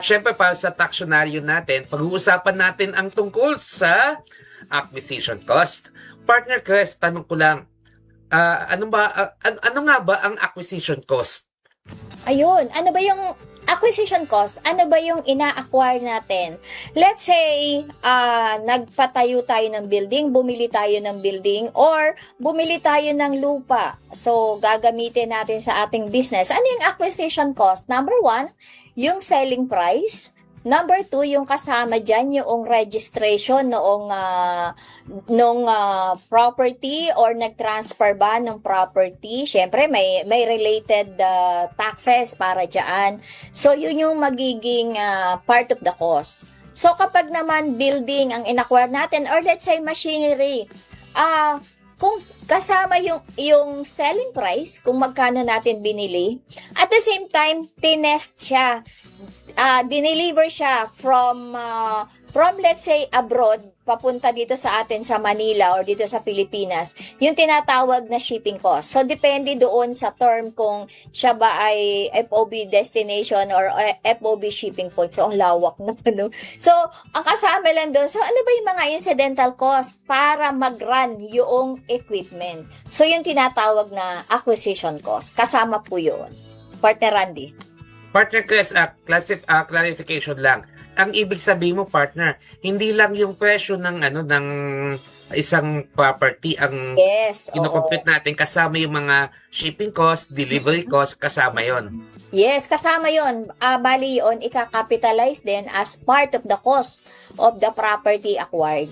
Siyempre, para sa taksyonaryo natin, pag-uusapan natin ang tungkol sa acquisition cost. Partner Chris, tanong ko lang, ano nga ba ang acquisition cost? Ayun, ano ba yung acquisition cost? Ano ba yung ina-acquire natin? Let's say, nagpatayo tayo ng building, bumili tayo ng building, or bumili tayo ng lupa. So, gagamitin natin sa ating business. Ano yung acquisition cost? Number one, yung selling price. Number two, yung kasama dyan, yung registration noong property or nag-transfer ba ng property. Siyempre, may related taxes para dyan. So, yun yung magiging part of the cost. So, kapag naman building ang in-acquire natin, or let's say machinery, kung kasama yung selling price, kung magkano natin binili, at the same time, tinest siya. Dineliver siya from let's say abroad papunta dito sa atin sa Manila or dito sa Pilipinas, yung tinatawag na shipping cost. So depende doon sa term kung siya ba ay FOB destination or FOB shipping point. So ang lawak naman, no? So ang kasama lang doon, so ano ba yung mga incidental cost para mag-run yung equipment? So yung tinatawag na acquisition cost, kasama po yun. Partner Randy. Partner Chris, clarification lang. Ang ibig sabihin mo, partner, hindi lang yung presyo ng isang property ang Yes, kinocompute natin, kasama yung mga shipping cost, delivery cost, kasama yon. Yes, kasama yon. Bali yun, ika-capitalize din as part of the cost of the property acquired.